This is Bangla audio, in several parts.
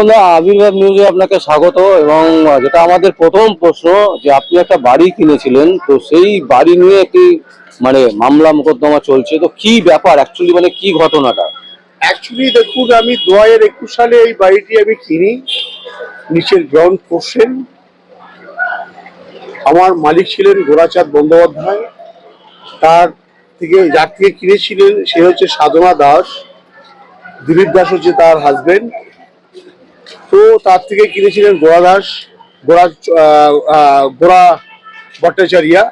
বন্ধুরা, আবির্ভাব নিউজে আপনাকে স্বাগত। এবং যেটা আমাদের প্রথম প্রশ্ন, যে আপনি একটা বাড়ি কিনেছিলেন, তো সেই বাড়ি নিয়ে একটি মামলা মোকদ্দমা চলছে, তো কি ব্যাপার অ্যাকচুয়ালি, কি ঘটনাটা? দেখুন, আমি 2021 সালে এই বাড়িটি আমি কিনি। নিচের গ্রাউন্ড পোর্শন। আমার মালিক ছিলেন গোরাচাঁদ বন্দ্যোপাধ্যায়। যার থেকে কিনেছিলেন সে হচ্ছে সাধনা দাস। দিলীপ দাস হচ্ছে তার হাজবেন্ড। তো তার থেকে কিনেছিলেন গোরা দাস, গোরা ভট্টাচার্যা।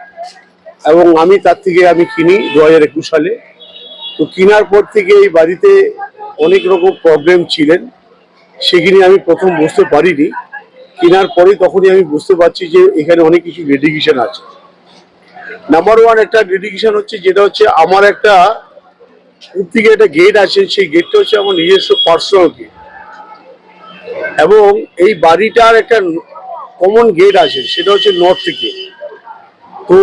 এবং আমি তার থেকে কিনি 2021 সালে। তো কেনার পর থেকে এই বাড়িতে অনেক রকম প্রবলেম ছিলেন, সেখানে আমি প্রথম বুঝতে পারিনি। কেনার পরে তখনই আমি বুঝতে পারছি যে এখানে অনেক কিছু লিটিগেশন আছে। নাম্বার ওয়ান একটা লিটিগেশন হচ্ছে, যেটা হচ্ছে আমার একটা থেকে একটা গেট আছে, সেই গেটটা হচ্ছে আমার নিজস্ব পার্সোনাল গেট। এবং এই বাড়িটার একটা কমন গেট আছে, সেটা হচ্ছে নর্থ থেকে। তো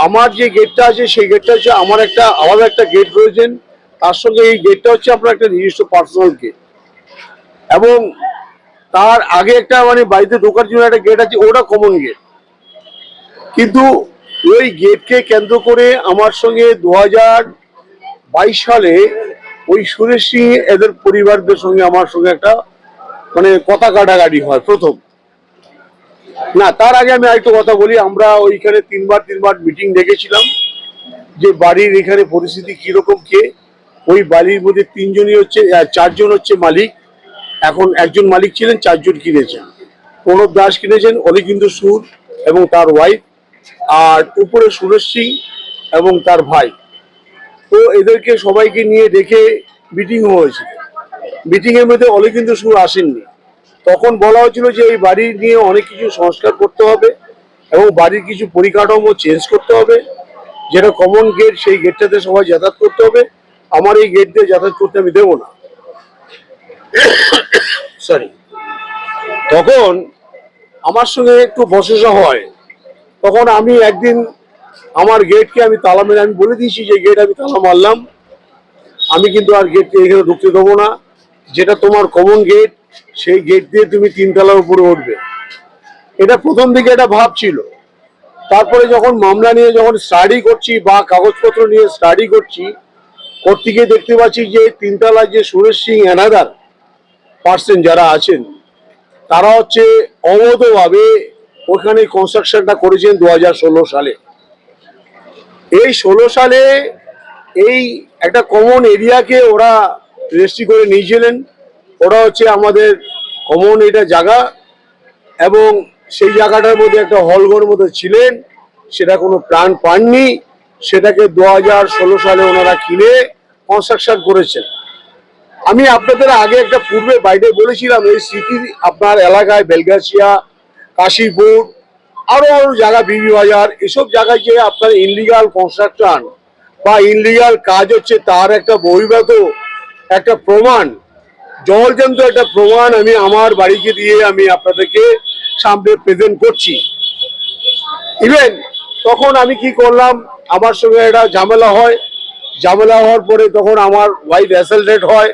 আমার যে গেটটা আছে সেই গেটটা হচ্ছে আমার একটা আলাদা একটা গেট রয়েছেন, তার সঙ্গে এই গেটটা হচ্ছে আপনার একটা নিজস্ব পার্সোনাল গেট। এবং তার আগে একটা বাড়িতে ঢোকার জন্য একটা গেট আছে, ওটা কমন গেট। কিন্তু ওই গেটকে কেন্দ্র করে আমার সঙ্গে 2022 সালে ওই সুরেশ সিং এদের পরিবারদের সঙ্গে আমার সঙ্গে একটা কথা কাটাকাটি হয় প্রথম। না, তার আগে আমি আরেকটু কথা বলি। আমরা ওইখানে তিনবার মিটিং ডেকেছিলাম যে বাড়ির এখানে পরিস্থিতি কিরকম, কে ওই বাড়ির মধ্যে চারজন হচ্ছে মালিক। এখন একজন মালিক ছিলেন, চারজন কিনেছেন। প্রণব দাস কিনেছেন, অলিকিন্দ সুর এবং তার ওয়াইফ, আর উপরে সুরেশ সিং এবং তার ভাই। তো এদেরকে সবাইকে নিয়ে ডেকে মিটিং হয়েছিল। মিটিং এর মধ্যে অলিকিন্দ সুর আসেননি। তখন বলা হয়েছিল যে এই বাড়ি নিয়ে অনেক কিছু সংস্কার করতে হবে এবং বাড়ির কিছু পরিকাঠামো চেঞ্জ করতে হবে। যেটা কমন গেট, সেই গেটটাতে সবাই যাতায়াত করতে হবে। আমার এই গেট দিয়ে যাতায়াত করতে আমি দেবো না। সরি। তখন আমার সঙ্গে একটু বচসা হয়। তখন আমি একদিন আমার গেটকে আমি তালা মেরে আমি বলে দিয়েছি যে গেট আমি তালা মারলাম, আমি কিন্তু আর গেটকে এখানে ঢুকতে দেবো না। যেটা তোমার কমন গেট, সেই গেট দিয়ে তুমি 3 তলার উপরে উঠবে। এটা প্রথম দিকে একটা ভাব ছিল। তারপরে যখন মামলা নিয়ে যখন স্টাডি করছি বা কাগজপত্র নিয়ে স্টাডি করছি, করতে গিয়ে দেখতে পাচ্ছি যে 3 তলায় যে সুরেশ সিং অ্যানাদার পার্সন যারা আছেন, তারা হচ্ছে অবৈধভাবে ওখানে কনস্ট্রাকশনটা করেছেন 2016 সালে। এই 16 সালে এই একটা কমন এরিয়াকে ওরা রেজিস্ট্রি করে নিয়েছিলেন। ওরা হচ্ছে আমাদের কমন এটা জায়গা, এবং সেই জায়গাটার মধ্যে একটা হলঘর মতো ছিলেন, সেটা কোনো প্ল্যান পাননি। সেটাকে 2016 সালে ওনারা কিনে কনস্ট্রাকশন করেছেন। আমি আপনাদের আগে একটা পূর্বে বাইরে বলেছিলাম, এই সিটি আপনার এলাকায় বেলগাছিয়া, কাশীপুর, আরো জায়গা, বিবি বাজার, এসব জায়গায় যে আপনার ইনলিগাল কনস্ট্রাকশন বা ইনলিগাল কাজ হচ্ছে, তার একটা বহির্ভূত একটা প্রমাণ, জলজন্ত একটা প্রমাণ আমি আমার বাড়িকে দিয়ে আমি আপনাদেরকে সামনে প্রেজেন্ট করছি। ইভেন তখন আমি কি করলাম, আমার সঙ্গে একটা ঝামেলা হয়। ঝামেলা হওয়ার পরে তখন আমার ওয়াইফ অ্যাসাল্টেড হয়।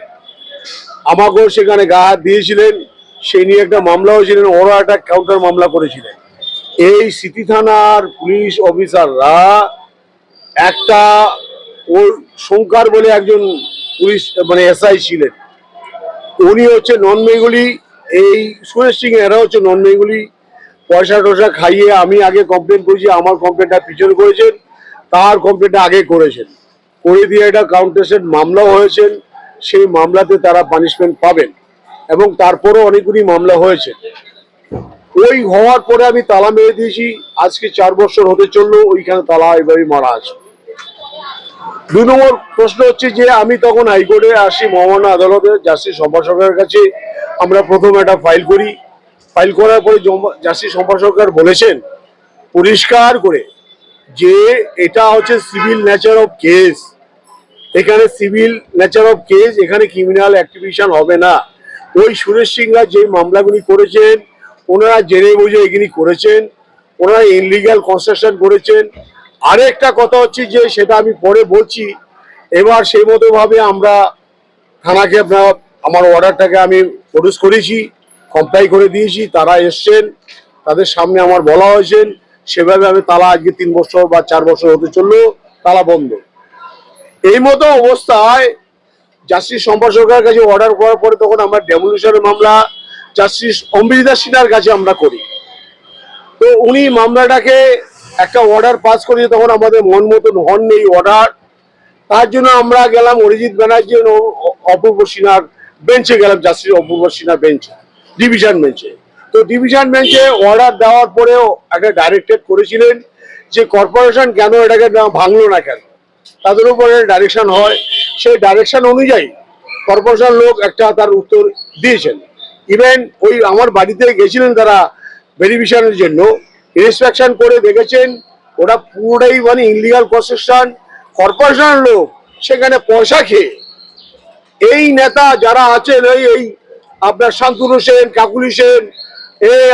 আমাকেও সেখানে গা হাত দিয়েছিলেন, সেই নিয়ে একটা মামলা হয়েছিলেন। ওরা একটা কাউন্টার মামলা করেছিলেন। এই সিটি থানার পুলিশ অফিসাররা একটা, ওই শঙ্কর বলে একজন পুলিশ এসআই ছিলেন, উনি হচ্ছে নন বেঙ্গলি। এই সুরেশ সিং এরা হচ্ছে নন বেঙ্গলি। পয়সা টয়সা খাইয়ে আমি আগে কমপ্লেন করেছি, আমার কমপ্লেনটা পিছনে করেছেন, তার কমপ্লেনটা আগে করেছেন, করে দিয়ে এটা কাউন্টেশন মামলাও হয়েছেন। সেই মামলাতে তারা পানিশমেন্ট পাবেন, এবং তারপরও অনেকগুলি মামলা হয়েছে। ওই হওয়ার পরে আমি তালা মেরে দিয়েছি। আজকে 4 বছর হতে চললো, ওইখানে তালা এইভাবে মারা আছে। 2 নম্বর প্রশ্ন হচ্ছে যে আমি তখন হাইকোর্টে আসি, মহামান্য আদালতে জাস্টিস শম্পা সরকারের কাছে আমরা প্রথম একটা ফাইল করি। ফাইল করার পরে জাস্টিস শম্পা সরকার বলেছেন পরিষ্কার করে যে এটা হচ্ছে সিভিল নেচার অফ কেস। এখানে সিভিল নেচার অফ কেস, এখানে ক্রিমিনাল অ্যাক্টিভিশন হবে না। ওই সুরেশ সিংরা যে মামলাগুলি করেছেন, ওনারা জেনে বুঝে এগুলি করেছেন, ওনারা ইনলিগাল কনস্ট্রাকশন করেছেন। আরেকটা কথা হচ্ছে যে, সেটা আমি পরে বলছি, এবার সেই মতো ভাবে আমরা থানাকে আমার অর্ডারটাকে আমি প্রডিউস করেছি। কমপ্লাই করে দিয়েছি, তারা এসছেন, তাদের সামনে আমার বলা হয়েছে, সেভাবে আমি তালা আজকে 3 বছর বা 4 বছর হতে চললো তালা বন্ধ। এই মতো অবস্থায় জাস্টিস শম্পা সরকারের কাছে অর্ডার করার পরে তখন আমরা ডেমোলিশনের মামলা জাস্টিস অমৃতা সিনহার কাছে আমরা করি। তো উনি মামলাটাকে একটা অর্ডার পাস করিয়ে তখন আমাদের মন মতন হন নেই অর্ডার, তার জন্য আমরা গেলাম অরিজিৎ ব্যানার্জি ও অপূর্ব সিনহার বেঞ্চে গেলাম, জাস্টিস অপূর্ব সিনহার বেঞ্চে, ডিভিশন বেঞ্চে। তো ডিভিশন বেঞ্চে অর্ডার দেওয়ার পরেও একটা ডাইরেক্টেড করেছিলেন যে কর্পোরেশন কেন এটাকে ভাঙলো না, কেন তাদের উপরে ডাইরেকশন হয়, সেই ডাইরেকশন অনুযায়ী কর্পোরেশন লোক একটা তার উত্তর দিয়েছেন। ইভেন ওই আমার বাড়িতে গেছিলেন তারা ভেরিফিকেশনের জন্য, ইন্সপেকশন করে দেখেছেন ওটা পুরোটাই মানে ইনলিগাল কনস্ট্রাকশন, কর্পোরেশনের লোক সেখানে পয়সা খেয়ে এই নেতা যারা আছেন এই আপনার শান্তনু সেন, কাকুলি সেন,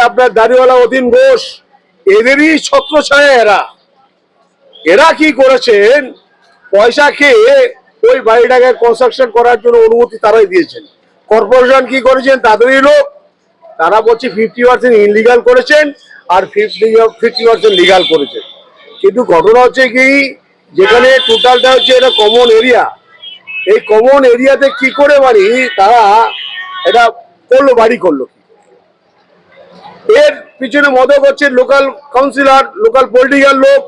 আপনার দাড়িওয়ালা অতীন ঘোষ, এদেরই ছত্রছায়া এরা কি করেছেন, পয়সা খেয়ে ওই বাড়িটাকে কনস্ট্রাকশন করার জন্য অনুমতি তারাই দিয়েছেন। কর্পোরেশন কি করেছেন, তাদেরই লোক, তারা বলছে 50% ইনলিগাল করেছেন আর 50% লিগাল করেছেন। কিন্তু ঘটনা হচ্ছে কি, যেখানে টোটালটা হচ্ছে এটা কমন এরিয়া, এই কমন এরিয়াতে কি করে বাড়ি তারা এটা করলো, বাড়ি করলো, এর পিছনে মদক হচ্ছে লোকাল কাউন্সিলর, লোকাল পলিটিক্যাল লোক,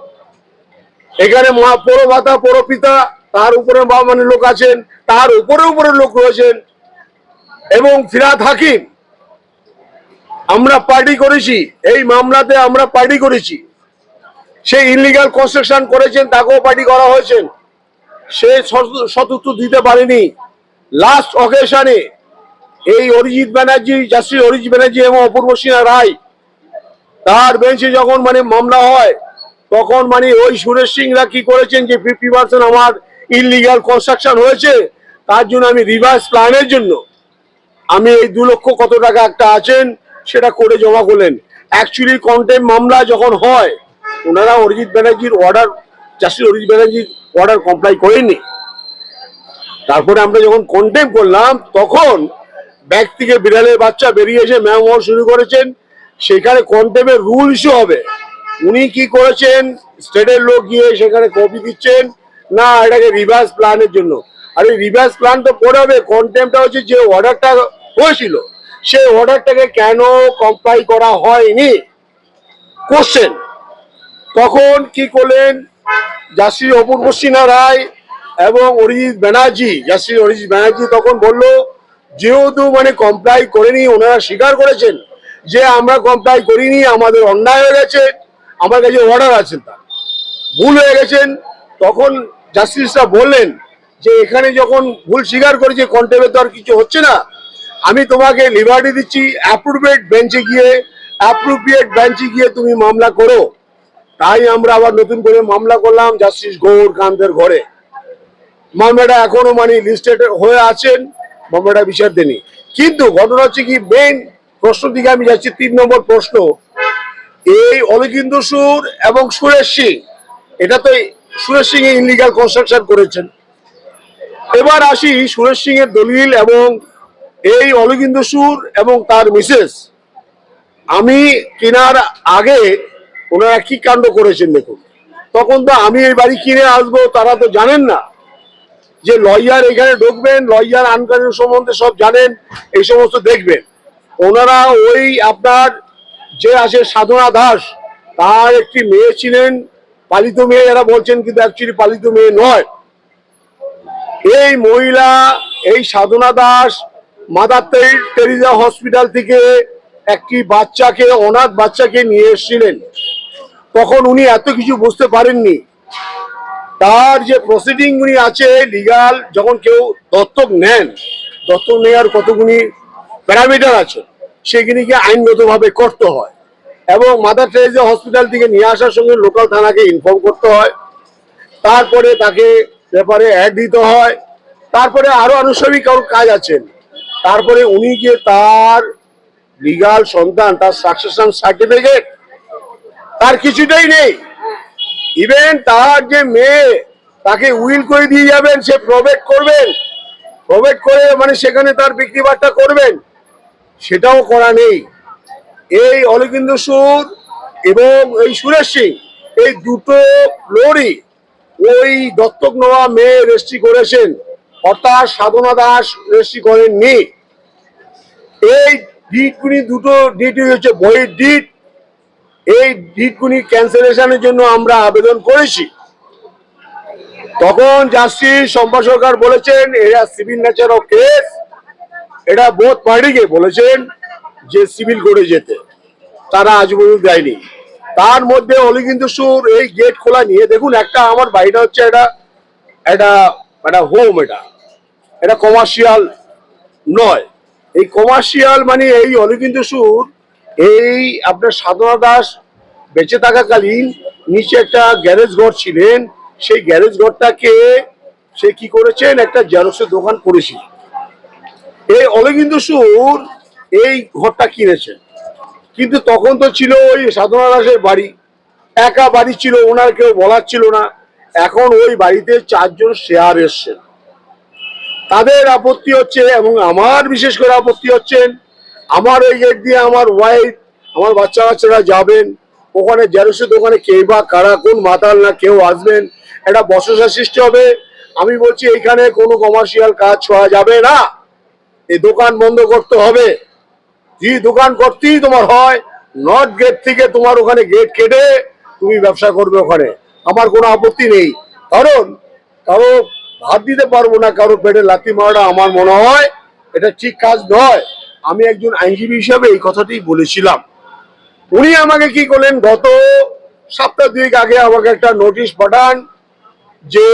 এখানে পৌর ভাতা, পৌর পিতা, তার উপরে মানে লোক আছেন, তার উপরে লোক রয়েছেন, এবং ফিরাদ হাকিম। আমরা পার্টি করেছি এই মামলাতে, আমরা পার্টি করেছি, সে ইনলিগাল কনস্ট্রাকশন করেছেন, তাকেও পার্টি করা হয়েছে, সে সদুত্তর দিতে পারেনি। লাস্ট অকেশনে এই অরিজিৎ ব্যানার্জি, জাস্টিস অরিজিৎ ব্যানার্জি এবং অপূর্ব সিনহা রায়, তার বেঞ্চে যখন মানে মামলা হয় তখন মানে ওই সুরেশ সিংরা কি করেছেন যে 50% আমার ইনলিগাল কনস্ট্রাকশন হয়েছে, তার জন্য আমি রিভার্স প্ল্যানের জন্য আমি এই 2 লক্ষ কত টাকা একটা আছেন সেটা করে জমা করলেন। অ্যাকচুয়ালি কন্টেম মামলা যখন হয় ওনারা অরিজিৎ ব্যানার্জির অর্ডার, জাস্টিস অরিজিৎ ব্যানার্জির অর্ডার কমপ্লাই করেননি। তারপরে আমরা যখন কন্টেম করলাম তখন ব্যাগ থেকে বিড়ালের বাচ্চা বেরিয়ে এসে ম্যাম শুরু করেছেন, সেখানে কন্টেমের রুল ইস্যু হবে। উনি কি করেছেন, স্টেটের লোক গিয়ে সেখানে কপি দিচ্ছেন না এটাকে রিভার্স প্ল্যানের জন্য। আর এই রিভার্স প্ল্যান তো পড়ে হবে, কন্টেমটা হচ্ছে যে অর্ডারটা হয়েছিল সেই অর্ডারটাকে কেন কমপ্লাই করা হয়নি কোশ্চেন। তখন কি করলেন জাস্টিস অপূর্ব সিনহা রায় এবং অরিজিৎ ব্যানার্জি, জাস্টিস অরিজিৎ ব্যানার্জি তখন বললো যেহেতু মানে কমপ্লাই করেনি, ওনারা স্বীকার করেছেন যে আমরা কমপ্লাই করিনি, আমাদের অন্যায় হয়ে গেছে, আমার কাছে অর্ডার আছে, তা ভুল হয়ে গেছেন। তখন জাস্টিসরা বললেন যে এখানে যখন ভুল স্বীকার করেছে কন্টেমে তো আর কিছু হচ্ছে না, আমি তোমাকে লিবার্টি দিচ্ছি, অ্যাপ্রোপ্রিয়েট বেঞ্চে গিয়ে তুমি মামলা করো। তাই আমরা আবার নতুন করে মামলা করলাম জাস্টিস গৌর কান্তের ঘরে। মামলাটা এখনো মানে লিস্টেড হয়ে আছেন, মামলাটা বিচার দেনি। কিন্তু ঘটনা হচ্ছে কি, মেইন প্রশ্ন দিকে আমি যাচ্ছি, 3 নম্বর প্রশ্ন, এই অলিকিন্দু সুর এবং সুরেশ সিং, এটা তো সুরেশ সিং ইনলিগাল কনস্ট্রাকশন করেছেন। এবার আসি সুরেশ সিং এর দলিল এবং এই অলিকিন্দু সুর এবং তার মিসেস আমি কেনার আগে ওনারা কি কাণ্ড করেছেন দেখুন। তখন তো আমি এই বাড়ি কিনে আসবো, তারা তো জানেন না যে লয়ার এখানে ঢুকবেন, লয়ার আনকানুন সম্বন্ধে সব জানেন, এই সমস্ত দেখবেন। ওনারা ওই আপনার যে আছে সাধনা দাস, তার একটি মেয়ে ছিলেন, পালিত মেয়ে এরা বলছেন, কিন্তু অ্যাকচুয়ালি পালিত মেয়ে নয়। এই মহিলা, এই সাধনা দাস মাদার টেরিজা হসপিটাল থেকে একটি বাচ্চাকে, অনাথ বাচ্চাকে নিয়ে এসেছিলেন। তখন উনি এত কিছু বুঝতে পারেননি। তার যে প্রসিডিং উনি আছে লিগাল, যখন কেউ দত্তক নেন, দত্তক নেওয়ার কতগুলি প্যারামিটার আছে, সেগুলিকে আইনগতভাবে করতে হয় এবং মাদার টেরেজা হসপিটাল থেকে নিয়ে আসার সঙ্গে লোকাল থানাকে ইনফর্ম করতে হয়, তারপরে তাকে পেপারে অ্যাড দিতে হয়, তারপরে আরো আনুষঙ্গিক কাজ আছেন। তারপরে উনি যে তার লিগাল সন্তান, তার সাকসেশন সার্টিফিকেট তার কিছুটাই নেই। ইভেন তার যে মেয়ে, তাকে উইল করে দিয়ে যাবেন, সে প্রবেট করবেন, প্রবেট করে মানে সেখানে তার বিক্রি বাট্টা করবেন, সেটাও করা নেই। এই অলিকিন্দ সুর এবং এই সুরেশ সিং, এই দুটো ফ্লোরই ওই দত্তক নেওয়া মেয়ে রেজিস্ট্রি করেছেন, অর্থাৎ সাধনা দাস রেজিস্ট্রি করেননি। এই ডিটগুলি দুটো ডিটই হচ্ছে বইয়ের ডিট। এই ডিটগুলি ক্যান্সেলেশনের জন্য আমরা আবেদন করেছি। তখন জাস্টিস শম্পা সরকার বলেছেন এরা সিভিল নেচার অফ কেস, এটা বোথ পার্টিকে বলেছেন যে সিভিল কোর্টে যেতে, তারা আজ পর্যন্ত দেয়নি। তার মধ্যে অলিকিন্দ সুর এই গেট খোলা নিয়ে দেখুন, একটা আমার বাড়িটা হচ্ছে এটা এটা একটা হোম, এটা কমার্শিয়াল নয়। এই কমার্শিয়াল মানে এই অলিকিন্দ সুর এই আপনার সাধনা দাস বেঁচে থাকাকালীন নিচে একটা গ্যারেজ ঘর ছিলেন, সেই গ্যারেজ ঘরটাকে সে কি করেছেন, একটা জেরক্সের দোকান করেছিল। এই অলিকিন্দ সুর এই ঘরটা কিনেছেন, কিন্তু তখন তো ছিল ওই সাধনা দাসের বাড়ি, একা বাড়ি ছিল, ওনার কেউ বলার ছিল না। এখন ওই বাড়িতে 4 জন শেয়ার এসছেন, তাদের আপত্তি হচ্ছে, এবং আমার বিশেষ করে আপত্তি হচ্ছেন, আমার ওই গেট দিয়ে আমার ওয়াইফ, আমার বাচ্চা বাচ্চারা যাবেন, ওখানে জেরক্সের দোকানে কে বা কারা, কোন মাতাল না কেউ আসবেন, একটা বচসা সৃষ্টি হবে। আমি বলছি এখানে কোনো কমার্শিয়াল কাজ করা যাবে না, এই দোকান বন্ধ করতে হবে। যে দোকান করতেই তোমার হয়, নর্থ গেট থেকে তোমার ওখানে গেট কেটে তুমি ব্যবসা করবে, ওখানে আমার কোনো আপত্তি নেই। কারণ কারো ভাত দিতে পারবো না, কারো পেটে লাথি মারাটা আমার মনে হয় এটা ঠিক কাজ নয়। আমি একজন আইনজীবী হিসাবে এই কথাটি বলেছিলাম। উনি আমাকে কি করলেন, গত সপ্তাহ 2 আগে আমাকে একটা নোটিশ পাঠান যে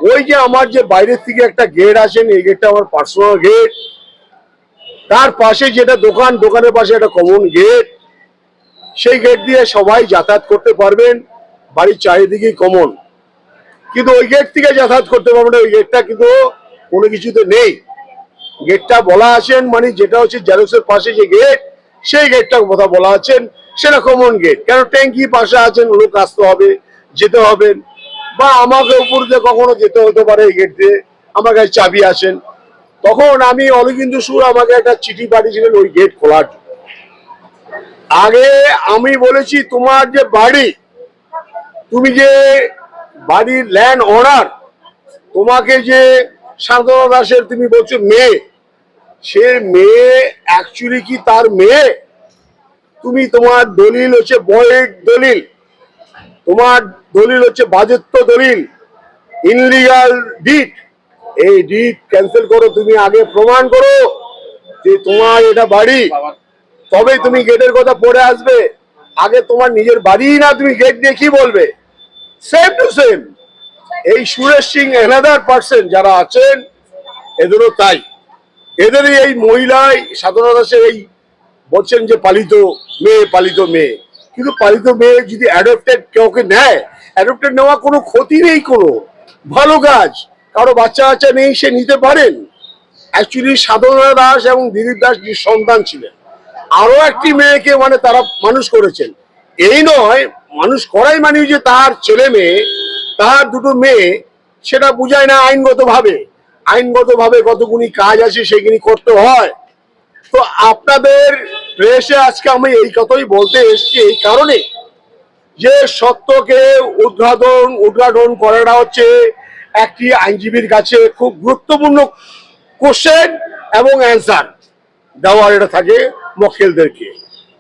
ওই যে আমার যে বাইরের থেকে একটা গেট আছেন, এই গেটটা আমার পার্সোনাল গেট, তার পাশে যেটা দোকান, দোকানের পাশে একটা কমন গেট, সেই গেট দিয়ে সবাই যাতায়াত করতে পারবেন, বাড়ির চারিদিকেই কমন, কিন্তু ওই গেট থেকে যাতায়াত করতে পারবেন না। ওই গেটটা কিন্তু কোনো কিছুতে নেই। গেটটা বলা আছেন মানে যেটা হচ্ছে জেরক্সের পাশে যে গেট, সেই গেটটার কথা বলা আছেন, সেটা কমন গেট। কেন ট্যাঙ্কি পাশে আছেন, লোক আসতে হবে, যেতে হবেন, বা আমাকে উপর দিয়ে কখনো যেতে হতে পারে এই গেট দিয়ে, আমার কাছে চাবি আছেন। তখন আমি অলিকিন্দ সুর আমাকে একটা চিঠি পাঠিয়েছিলেন ওই গেট খোলার জন্য। আগে আমি বলেছি তোমার যে বাড়ি, তুমি যে বাড়ির ল্যান্ড ওনার, তোমাকে যে সাধনা দাসের তুমি বলছো মেয়ে, সে মেয়ে অ্যাকচুয়ালি কি তার মেয়ে? তুমি তোমার দলিল হচ্ছে বয়ের দলিল, তোমার দলিল হচ্ছে বাজেত্ব দলিল, ইনলিগাল ডিড। এই ডিড ক্যান্সেল করো, তুমি আগে প্রমাণ করো যে তোমার এটা বাড়ি, তবেই তুমি গেটের কথা পড়ে আসবে। আগে তোমার নিজের বাড়ি না, তুমি গেট দিয়ে কি বলবে? সেম টু সেম এই সুরেশ সিং অ্যানাদার পার্সন যারা আছেন, এদেরও তাই। এদেরই এই মহিলাই সাধনা দাসের এই বলছেন যে পালিত মেয়ে, পালিত মেয়ে। কিন্তু পালিত মেয়ে যদি অ্যাডপ্টেড কাউকে নেয়, অ্যাডপ্টেড নেওয়া কোনো ক্ষতি নেই, কোনো ভালো কাজ। কারো বাচ্চা বাচ্চা নেই, সে নিতে পারেন। অ্যাকচুয়ালি সাধনা দাস এবং দিলীপ দাস যে সন্তান ছিলেন, আরো একটি মেয়েকে মানে তারা মানুষ করেছেন। এই নয় মানুষ করাই মানে যে তার ছেলে মেয়ে, তার দুটো মেয়ে, সেটা বুঝায় না। আইনগতভাবে কতগুলি কাজ আছে সেগুলি করতে হয়। তো আপনাদের প্রেসে আজকে আমি এই কথাই বলতে এসেছি এই কারণে যে সত্যকে উদ্ঘাটন করাটা হচ্ছে একটি আইনজীবীর কাছে খুব গুরুত্বপূর্ণ কোশ্চেন এবং অ্যান্সার দেওয়ার এটা থাকে মক্কেলদেরকে।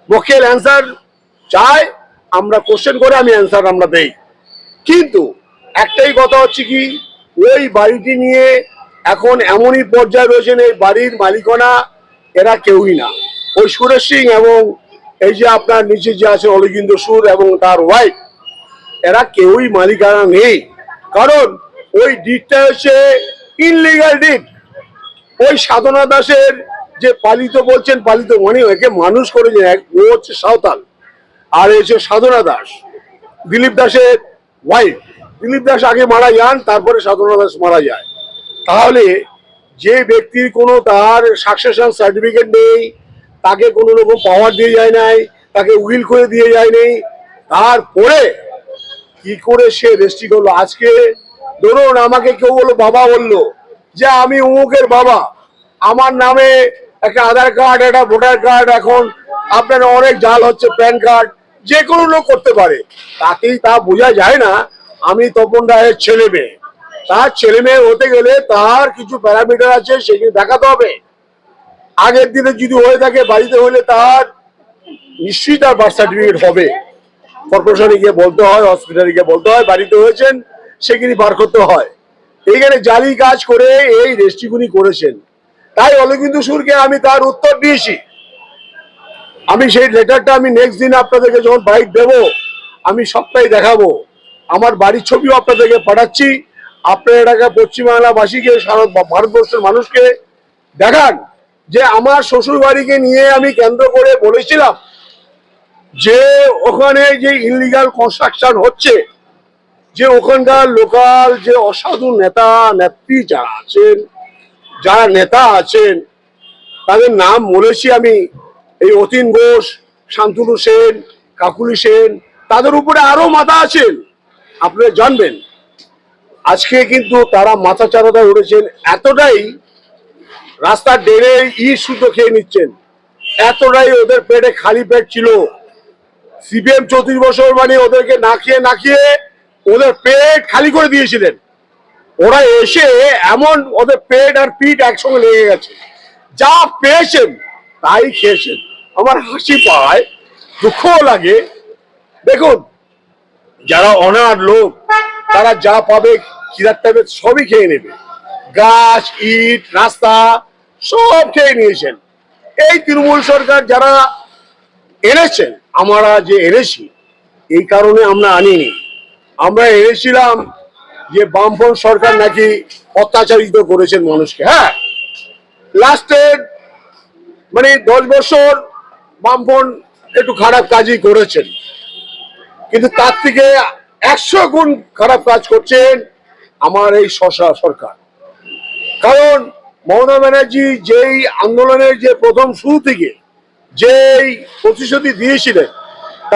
মক্কেল অ্যান্সার চায়, আমরা কোশ্চেন করে আমি অ্যান্সার আমরা দেই। কিন্তু একটাই কথা হচ্ছে কি, ওই বাড়িটি নিয়ে এখন এমনই পর্যায়ে রয়েছেন, এই বাড়ির মালিকানা এরা কেউই না। ওই সুরেশ সিং এবং এই যে আপনার নিচে যে আছে অলিকিন্দ সুর এবং তার ওয়াইফ, এরা কেউই মালিকানা নেই। কারণ ওই ডিডটা হচ্ছে ইনলিগাল ডিড। ওই সাধনা দাসের যে পালিত বলছেন, পালিত মানে একে মানুষ করেছেন, ও হচ্ছে সাঁওতাল, আর হচ্ছে সাধনা দাস দিলীপ দাসের ওয়াইফ। দিলীপ দাস আগে মারা যান, তারপরে সাধনা দাস মারা যায়। তাহলে যে ব্যক্তির কোনো তার সাকসেশন সার্টিফিকেট নেই, তাকে কোনো রকম পাওয়ার দিয়ে যায় নাই, তাকে উইল করে দিয়ে যায় নেই, তারপরে কি করে সে রেজিস্ট্রি করলো? আজকে ধরুন আমাকে কেউ বললো, বাবা বললো যে আমি অমুকের বাবা, আমার নামে একটা আধার কার্ড, একটা ভোটার কার্ড, এখন আপনার অনেক জাল হচ্ছে প্যান কার্ড, যে কোনো লোক করতে পারে। তাতেই তা বোঝা যায় না আমি তপন রায়ের ছেলে মেয়ে। তার ছেলে মেয়ে হতে গেলে তার কিছু প্যারামিটার আছে, সেগুলো দেখাতে হবে। আগের দিনে যদি হয়ে থাকে বাড়িতে হলে তার নিশ্চয়ই তার বার্থ সার্টিফিকেট হবে। কর্পোরেশনে গিয়ে বলতে হয়, হসপিটালে গিয়ে বলতে হয় বাড়িতে হয়েছেন, সেগুলি বার করতে হয়। এইখানে জালি কাজ করে এই রেস্ট্রিগুনি করেছেন। তাই অলিবিন্দু সুরকে আমি তার উত্তর দিয়েছি। আমি সেই লেটারটা আমি নেক্সট দিন আপনাদেরকে যখন বাইক দেবো, আমি সবটাই দেখাবো। আমার বাড়ির ছবিও আপনাদেরকে পাঠাচ্ছি। আপনার এলাকা পশ্চিমবাংলাবাসীকে, সারা ভারতবর্ষের মানুষকে দেখান যে আমার শ্বশুর বাড়িকে নিয়ে আমি কেন্দ্র করে বলেছিলাম যে ওখানে যে ইনলিগাল কনস্ট্রাকশন হচ্ছে, যে ওখানকার লোকাল যে অসাধু নেতা নেত্রী যারা আছেন, যারা নেতা আছেন, তাদের নাম বলেছি আমি। এই অতীন ঘোষ, শান্তনু সেন, কাকুলি সেন, তাদের উপরে আরো মাথা আছেন, আপনারা জানবেন। আজকে কিন্তু তারা মাথা চারাটা উঠেছেন, এতটাই রাস্তার ডেরে ইট শুদ্ধ খেয়ে নিচ্ছেন, এতটাই ওদের পেটে খালি পেট ছিল। সিপিএম 34 বছর মানে ওদেরকে না খেয়ে ওদের পেট খালি করে দিয়েছিলেন। ওরা এসে এমন ওদের পেট আর পিঠ একসঙ্গে লেগে গেছে, যা পেয়েছেন তাই খেয়েছেন। আমার হাসি পায়, দুঃখ লাগে। দেখুন, যারা অনার লোক তারা যা পাবে, খিদার টাইমে সবই খেয়ে নেবে। গাছ, ইট, রাস্তা সব খেয়ে নিয়েছেন। এই তৃণমূল সরকার যারা এনেছেন, আমরা যে এনেছি, এই কারণে আমরা আনিনি। আমরা এনেছিলাম যে বামফ্রন্ট সরকার নাকি অত্যাচারিত করেছেন মানুষকে। হ্যাঁ, লাস্টের মানে 10 বছর বামফ্রন্ট একটু খারাপ কাজই করেছেন, কিন্তু তার থেকে 100 গুণ খারাপ কাজ করছেন আমার এই সরকার। কারণ মমতা ব্যানার্জি যেই আন্দোলনের যে প্রথম শুরু থেকে যেই প্রতিশ্রুতি দিয়েছিলেন,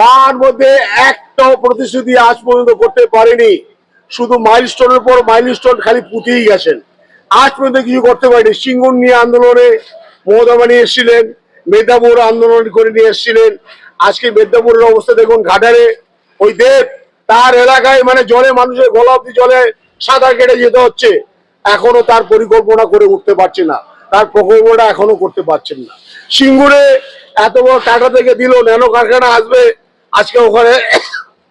তার মধ্যে একটাও প্রতিশ্রুতি আজ পর্যন্ত করতে পারেনি। শুধু মাইলস্টোনের পর মাইলস্টোন খালি পুঁতেই গেছেন, আজ পর্যন্ত কিছু করতে পারেনি। সিঙ্গুর নিয়ে আন্দোলনে মমতা ব্যানার্জি এসেছিলেন, মেদিনীপুর আন্দোলন করে নিয়ে এসেছিলেন। আজকে মেদিনীপুরের অবস্থা দেখুন, ঘাটারে ওই দেব, তার এলাকায় মানে জলে মানুষের গলা অব্দি জলে সাঁতার কেটে যেতে হচ্ছে, এখনো তার পরিকল্পনা করে উঠতে পারছে না, তার প্রকল্পটা এখনো করতে পারছেন না। সিঙ্গুরে এত বড় টাটা থেকে দিল, ন্যানো কারখানা আসবে, আজকে ওখানে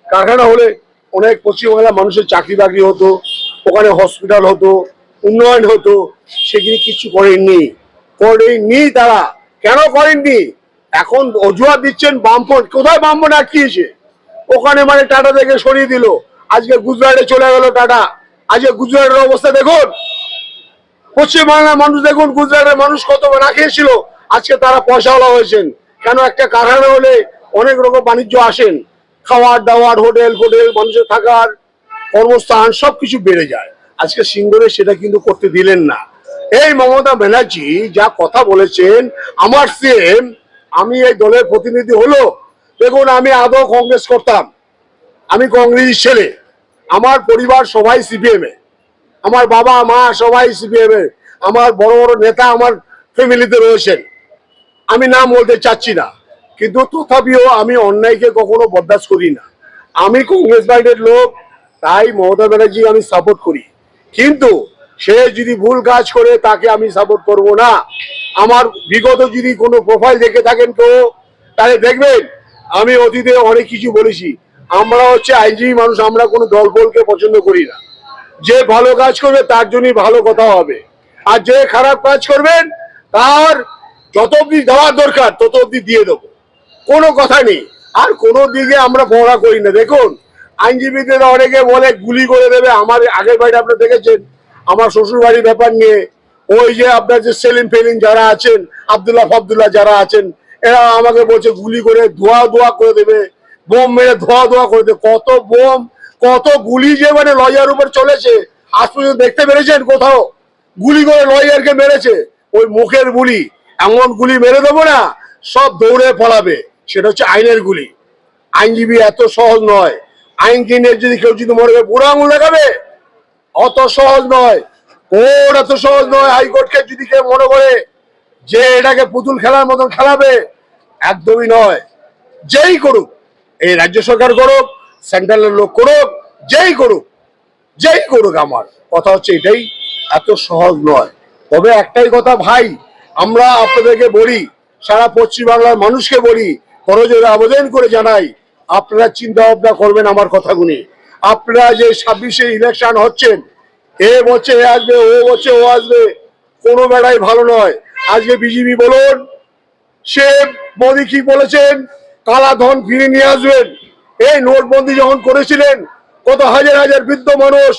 কারখানা হলে অনেক পশ্চিমবাংলার মানুষের চাকরি বাকরি হতো, ওখানে হসপিটাল হতো, উন্নয়ন হতো, সেগুলি কিছু করেননি তারা। কেন করেননি? এখন অজুহাত দিচ্ছেন বামফ্রন্ট। কোথায় বামফ্রন্ট আটকিয়েছে? ওখানে মানে টাটা থেকে সরিয়ে দিল, আজকে গুজরাটে চলে গেল টাটা। আজকে গুজরাটের অবস্থা দেখুন, পশ্চিমবাংলার মানুষ দেখুন, গুজরাটের মানুষ কত না খেয়েছিল, আজকে তারা পয়সাওয়ালা হয়েছেন। কেন? একটা কারখানা হলে অনেক রকম বাণিজ্য আসেন, খাওয়ার দাওয়ার, হোটেল ফোটেল, মানুষের থাকার কর্মস্থান সবকিছু বেড়ে যায়। আজকে সিঙ্গুরে সেটা কিন্তু করতে দিলেন না। এই মমতা ব্যানার্জি যা কথা বলেছেন, আমার সেম, আমি এই দলের প্রতিনিধি হলো। দেখুন, আমি আদৌ কংগ্রেস করতাম, আমি কংগ্রেসের ছেলে, আমার পরিবার সবাই সিপিএম এ, আমার বাবা মা সবাই সিপিএম এ, আমার বড় বড় নেতা আমার ফ্যামিলিতে রয়েছেন, আমি নাম বলতে চাচ্ছি না, কিন্তু তথাপিও আমি অন্যায়কে কখনো বরদাস্ত করি না। আমি কংগ্রেস পার্টির লোক, তাই মমতা ব্যানার্জি আমি সাপোর্ট করি। কিন্তু সে যদি ভুল কাজ করে তাকে আমি সাপোর্ট করব না। আমার বিগত যদি কোনো প্রোফাইল দেখে থাকেন তো তাহলে দেখবেন আমি অতীতে অনেক কিছু বলেছি। আমরা হচ্ছে আইনজীবী মানুষ, আমরা কোনো দল বলকে পছন্দ করি না। যে ভালো কাজ করবে তার জন্যই ভালো কথা হবে, আর যে খারাপ কাজ করবেন তার যত অব্দি দেওয়ার দরকার তত অব্দি দিয়ে দেবো, কোনো কথা নেই। আর কোনো দিকে আমরা পড়া করি না। দেখুন, আইনজীবীদের অনেকে বলে গুলি করে দেবে। আমার আগের বাড়িটা আপনারা দেখেছেন, আমার শ্বশুর বাড়ির ব্যাপার নিয়ে ওই যে আপনার যে সেলিম ফেলিম যারা আছেন, আবদুল্লাহ ফাবদুল্লাহ যারা আছেন, এরা আমাকে বলছে গুলি করে ধোয়া করে দেবে, বোম মেরে ধোয়া করে দেবে। কত বোম, কত গুলি যে মানে লয়ার উপর চলেছে, আজ পর্যন্ত দেখতে পেরেছেন কোথাও? গুলি করে লয়ারকে মেরেছে, ওই মুখের গুলি, এমন গুলি মেরে দেবো না সব দৌড়ে পড়াবে। সেটা হচ্ছে আইনের গুলি। আইনজীবী এত সহজ নয়। আইন কিনে যদি কেউ যদি মরে যায় বুড়ো আঙুল দেখাবে, অত সহজ নয়। কোর্ট এত সহজ নয়। হাইকোর্টকে যদি কেউ মনে করে যে এটাকে পুতুল খেলার মতন খেলাবে, একদমই নয়। যেই করুক, এই রাজ্য সরকার করুক, সেন্ট্রালের লোক করুক, যেই করুক, আমার কথা হচ্ছে এটাই, এত সহজ নয়। তবে একটাই কথা ভাই, আমরা আপনাদেরকে বলি, সারা পশ্চিমবাংলার মানুষকে বলি, করজোরে আবেদন করে জানাই, আপনারা চিন্তা ভাবনা করবেন আমার কথাগুলি। আপনারা যে 26-এ ইলেকশন হচ্ছেন, এ বলছে এ আসবে, ও বলছে ও আসবে, কোনো বেড়াই ভালো নয়। আজকে বিজেপি বলুন, সে মোদী কি বলেছেন, কালা ধন ফিরে নিয়ে আসবেন। এই নোটবন্দি যখন করেছিলেন, কত হাজার হাজার বৃদ্ধ মানুষ,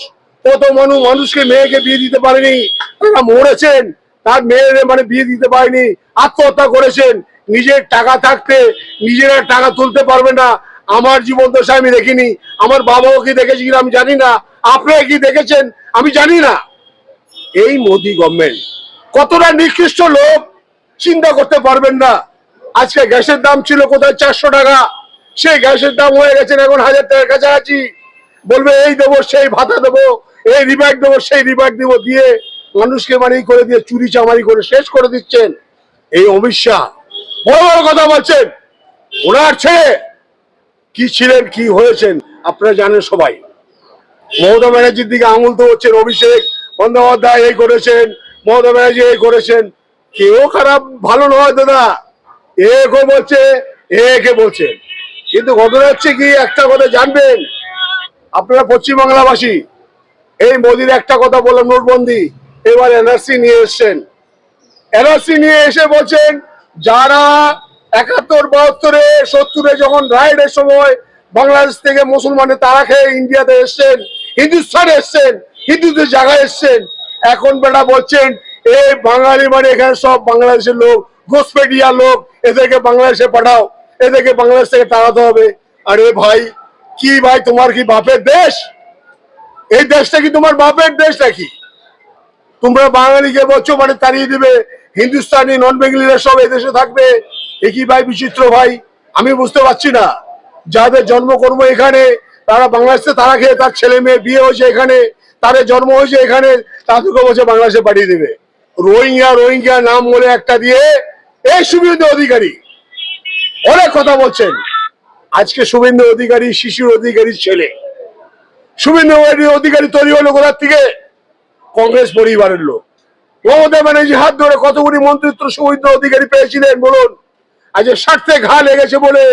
কত মানুষকে মেয়েকে বিয়ে দিতে পারেনি, তারা মরেছেন, তার মেয়ের মানে বিয়ে দিতে পারেনি, আত্মহত্যা করেছেন। নিজের টাকা থাকতে নিজেরা টাকা তুলতে পারবে না। আমার জীবন দশা আমি দেখিনি, আমার বাবাও কি দেখেছি কিনা আমি জানি না, আপনারা কি দেখেছেন আমি জানি না। এই মোদী গভর্নমেন্ট কতটা নিকৃষ্ট লোক চিন্তা করতে পারবেন না। আজকে গ্যাসের দাম ছিল কোথায় 400 টাকা, সেই গ্যাসের দাম হয়ে গেছে এখন 1000 টাকার কাছাকাছি। বলবে এই দেবো, সেই ভাতা দেবো, এই রিব্যাট দেবো, সেই রিব্যাট দেবো, দিয়ে মানুষকে মানে করে দিয়ে চুরি চামারি করে শেষ করে দিচ্ছেন। এই অমিত শাহ বড় বড় কথা বলছেন। ওনার ছেলে কি ছিলেন, কি হয়েছেন আপনারা জানেন সবাই। মমতা ব্যানার্জির দিকে আঙুল তো হচ্ছেন, অভিষেক বন্দ্যোপাধ্যায় এই করেছেন, মমতা ব্যানার্জি এই করেছেন। কেউ খারাপ ভালো নয় দাদা, একে বলছে, একে বলছে। কিন্তু ঘটনা হচ্ছে কি, একটা কথা জানবেন আপনারা পশ্চিমবাংলাবাসী, এই মোদির একটা কথা বললাম নোটবন্দি, এবার এনআরসি নিয়ে এসছেন। এনআরসি নিয়ে এসে বলছেন যারা 71, 72, 70-এ যখন রাইডের সময় বাংলাদেশ থেকে মুসলমানের তারা খেয়ে ইন্ডিয়াতে এসছেন, হিন্দুস্তানে এসছেন, হিন্দুদের জায়গায় এসছেন, এখন বেটা বলছেন এই বাঙালি মানে এখানে সব বাংলাদেশের লোক, ঘোষপেটিয়া লোক, এদেরকে বাংলাদেশে পাঠাও, এদেরকে বাংলাদেশ থেকে তাড়াতে হবে। আরে ভাই, কি ভাই তোমার কি বাপের দেশ? এই দেশটা কি তোমার বাপের দেশ নাকি? তোমরা বাঙালিকে বলছো মানে তাড়িয়ে দিবে, হিন্দুস্তানি নন বেঙ্গলিরা সব এদেশে থাকবে। একই ভাই বিচিত্র ভাই, আমি বুঝতে পারছি না। যাদের জন্মকর্ম এখানে, তারা বাংলাদেশে তারা খেয়ে, তার ছেলে মেয়ে বিয়ে হয়েছে এখানে, তাদের জন্ম হয়েছে এখানে, তাদেরকে বলছে বাংলাদেশে পাঠিয়ে দেবে। রোহিঙ্গা নাম বলে একটা দিয়ে এই শুভেন্দু অধিকারী অনেক কথা বলছেন। আজকে শুভেন্দু অধিকারী শিশুর অধিকারীর ছেলে। শুভেন্দু অধিকারী তৈরি হলো কোথার থেকে? কংগ্রেস পরিবারের লোক। মমতা ব্যানার্জি হাত ধরে কতগুলি মন্ত্রিত্ব শুভেন্দু অধিকারী পেয়েছিলেন বলুন? আজ স্বার্থে ঘা লেগেছে বলে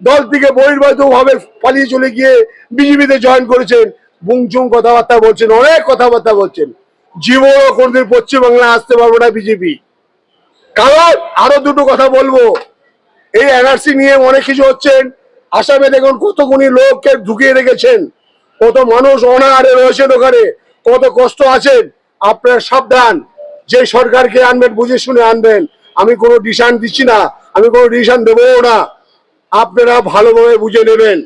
দল থেকে বহির্বাহিত ভাবে পালিয়ে চলে গিয়ে বিজেপিতে জয়েন করেছেন। বুংচুং কথাবার্তা বলছেন, অনেক কথাবার্তা বলছেন। জীবনও কোনদিন পশ্চিমবাংলা আসতে পারবো না বিজেপি। কারণ আরো দুটো কথা বলবো, এই এনআরসি নিয়ে অনেক কিছু হচ্ছেন। আসামে দেখুন কতগুলি লোককে ঢুকিয়ে রেখেছেন, কত মানুষ অনাহারে রয়েছেন ওখানে, কত কষ্ট আছেন। আপনারা সাবধান, যে সরকারকে আনবেন বুঝে শুনে আনবেন। আমি কোনো ডিসিশন দিচ্ছি না, আমি কোনো ডিসিশন দেবও না, আপনারা ভালোভাবে বুঝে নেবেন।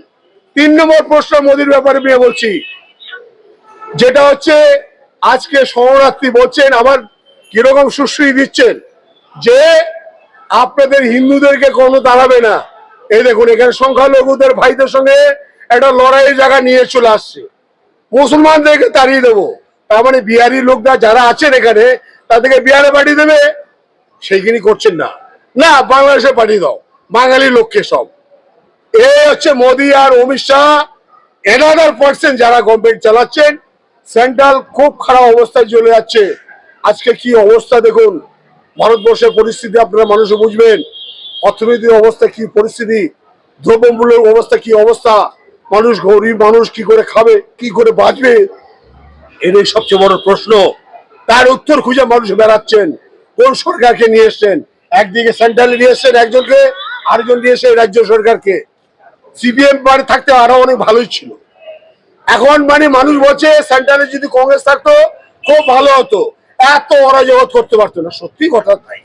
3 নম্বর প্রশ্ন মোদির ব্যাপারে নিয়ে বলছি, যেটা হচ্ছে আজকে শরণার্থী বলছেন, আবার কিরকম সুশ্রী দিচ্ছেন যে আপনাদের হিন্দুদেরকে কোনো দাঁড়াবে না। এই দেখুন এখানে সংখ্যালঘুদের ভাইদের সঙ্গে একটা লড়াইয়ের জায়গা নিয়ে চলে আসছে, মুসলমানদেরকে তাড়িয়ে দেবো। তার মানে বিহারি লোকরা যারা আছেন এখানে, তাদেরকে বিহারে পাঠিয়ে দেবে, সেইখানি করছেন না, না বাংলাদেশে পাঠিয়ে দাও বাঙালি লোককে সব। এই হচ্ছে মোদী আর অমিত শাহ, এনাদার পার্সেন্ট যারা গভর্নমেন্ট চালাচ্ছেন। সেন্ট্রাল খুব খারাপ অবস্থায় চলে যাচ্ছে। আজকে কি অবস্থা দেখুন, ভারতবর্ষের পরিস্থিতি আপনারা মানুষ বুঝবেন। অর্থনৈতিক অবস্থা কি পরিস্থিতি, দ্রব্যমূল্যের অবস্থা কি অবস্থা, মানুষ গরিব মানুষ কি করে খাবে, কি করে বাঁচবে, এটাই সবচেয়ে বড় প্রশ্ন। তার উত্তর খুঁজে মানুষ বেড়াচ্ছেন। কোন সরকারকে নিয়ে এসছেন? একদিকে সেন্ট্রালে নিয়ে এসছেন একজনকে, আরেকজন নিয়ে এসে রাজ্য সরকারকে। সিপিএম মানে থাকতে আরো অনেক ভালোই ছিল। এখন মানে মানুষ বলছে সেন্ট্রালে যদি কংগ্রেস থাকতো খুব ভালো হতো, এত অরাজকতা করতে পারতো না। সত্যি কথা তাই।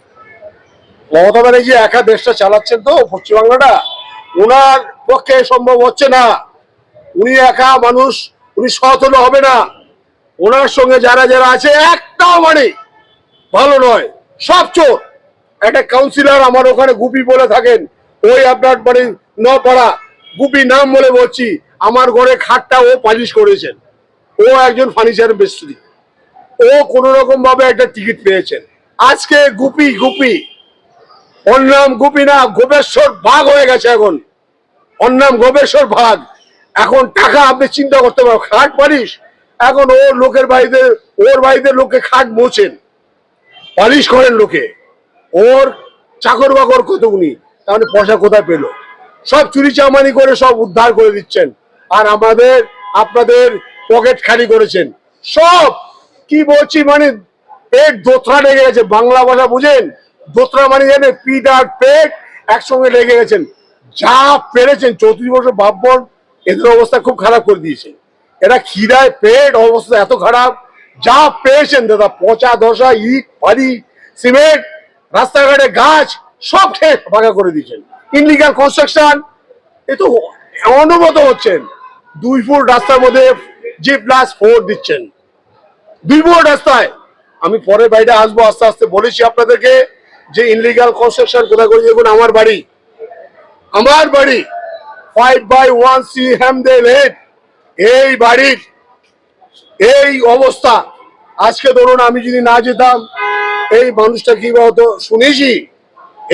মমতা ব্যানার্জি একা দেশটা চালাচ্ছেন তো পশ্চিমবাংলাটা, ওনার পক্ষে সম্ভব হচ্ছে না। উনি একা মানুষ, উনি সৎ হলে হবে না। ওনার সঙ্গে যারা যারা আছে একটাও মানে ভালো নয়, সব চোর। একটা কাউন্সিলর আমার ওখানে গুপি বলে থাকেন, ওই আপনার মানে নপাড়া গুপি নাম বলে বলছি, আমার ঘরে খাটটা ও পালিশ করেছেন। ও একজন ফার্নিচার মিস্ত্রি, ও কোন রকম ভাবে একটা টিকিট পেয়েছেন। আজকে গুপি গুপি, ওর নাম গুপি না, গোবেশ্বর ভাগ হয়ে গেছে এখন। ওর নাম গোবেশ্বর ভাগ। এখন টাকা আপনি চিন্তা করতে পারো, খাট পালিশ এখন ওর লোকের বাড়িতে, ওর বাড়িতে লোকে খাট মোছেন, পালিশ করেন লোকে, ওর চাকর বাকর কতগুনি, তাহলে পয়সা কোথায় পেলো? সব চুরি চামানি করে সব উদ্ধার করে দিচ্ছেন, আর আমাদের আপনাদের পকেট খালি করেছেন সব। কি বলছি মানে পেট দোতরা লেগে গেছে, বাংলা ভাষা বুঝেন? দোতরা মানে জানেন, পিঠ আর পেট একসঙ্গে লেগে গেছেন। যা পেরেছেন 34 বছর বাপবন এদের অবস্থা খুব খারাপ করে দিয়েছে। এরা খিদায় পেট অবস্থা এত খারাপ, যা পেয়েছেন দাদা, পচা দশা, ইট বালি সিমেন্ট, রাস্তাঘাটে গাছ সব খেয়ে ফাঁকা করে দিয়েছেন। ইনলিগাল কনস্ট্রাকশন, এ তো অনুমত হচ্ছেন। 2 ফুট রাস্তার মধ্যে G+4 দিচ্ছেন, 2 ফুট রাস্তায়। আমি পরের বাড়িতে আসবো আস্তে আস্তে, বলেছি আপনাদেরকে যে ইনলিগাল কনস্ট্রাকশন কোথায় করে। দেখুন আমার বাড়ি, 5/1C হ্যামডেল হেড, এই বাড়ির এই অবস্থা। আজকে ধরুন আমি যদি না যেতাম, এই মানুষটা কি বলতো শুনেছি,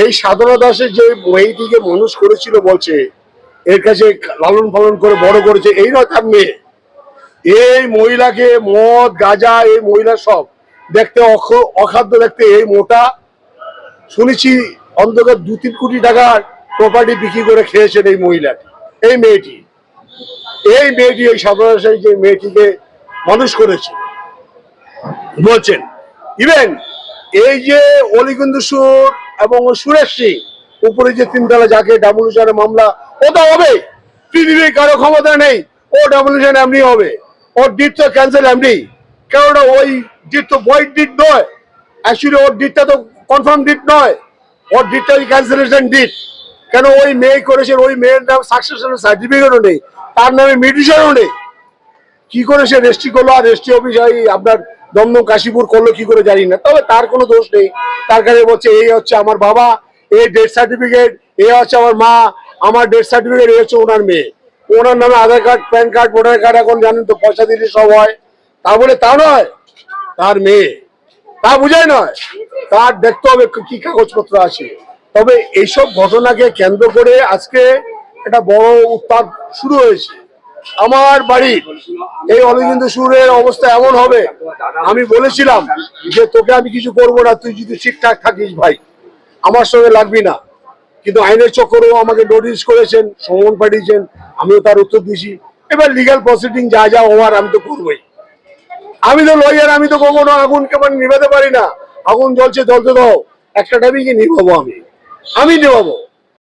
এই সাধনা দাসের যে মেয়েটিকে মানুষ করেছিল বলছে, এর কাছে লালন পালন করে বড় করেছে, এই নয় তার মেয়ে। এই মহিলাকে মদ গাঁজা, এই মহিলা সব দেখতে অখাদ্য দেখতে, এই মোটা, শুনেছি অন্তত 2-3 কোটি টাকার প্রপার্টি বিক্রি করে খেয়েছেন এই মহিলাটি, এই মেয়েটি। এই সাধনা দাসের যে মেয়েটিকে মানুষ করেছে বলছেন। ইভেন এই যে অলিকুন্দু সুর এবং সুরেশ সিং, উপরে যে 3 তলা যাকে ডাবলুশনের মামলা, ও তো হবে, পৃথিবীর কারো ক্ষমতা নেই, ও ডাবলুশন এমনি হবে। ওর ডিট তো ক্যান্সেল এমনি, কেননা ওই ডিট তো বয়েড ডিট নয়, অ্যাকচুয়ালি ওর ডিটটা তো কনফার্ম ডিট নয়, ওর ডিটটা ওই ক্যান্সেলেশন ডিট। কেন ওই মেয়ে করেছেন, ওই মেয়ের নাম সাকসেশনের সার্টিফিকেটও নেই, তার নামে মিউটেশনও নেই। কি করে সে রেজিস্ট্রি করলো, আর রেজিস্ট্রি অফিস আপনার দমদম কাশীপুর করলো কি করে জানি না, তবে তার কোনো দোষ নেই। তার কাছে বলছে এই হচ্ছে আমার বাবা, এই ডেথ সার্টিফিকেট, এ হচ্ছে আমার মা, আমার ডেথ সার্টিফিকেট, এই হচ্ছে ওনার মেয়ে, ওনার নামে Aadhaar card, PAN card, voter card, এখন জানেন তো পয়সা দিলে সব হয়। তা বলে তা নয় তার মেয়ে, তা বুঝাই নয়, তার দেখতে হবে কি কাগজপত্র আছে। তবে এইসব ঘটনাকে কেন্দ্র করে আজকে একটা বড় উত্তাপ শুরু হয়েছে। আমার বাড়ির এই অলিকুন্দু সুরের অবস্থা এমন হবে, আমি বলেছিলাম যে তোকে আমি কিছু করবো না, তুই যদি ঠিকঠাক থাকিস ভাই আমার সঙ্গে লাগবি না। কিন্তু আইনের চক্করেও আমাকে নোটিশ করেছেন, সমন পাঠিয়েছেন, আমিও তার উত্তর দিয়েছি। এবার লিগ্যাল প্রসিডিং যা যা হওয়ার আমি তো করবোই। আমি তো লয়ার, আমি তো কখনো আগুনকে মানে নিভাতে পারি না। আগুন জ্বলছে জ্বলতে দাও, একটা টাইমে কি নিভাবো, আমি নিভাবো।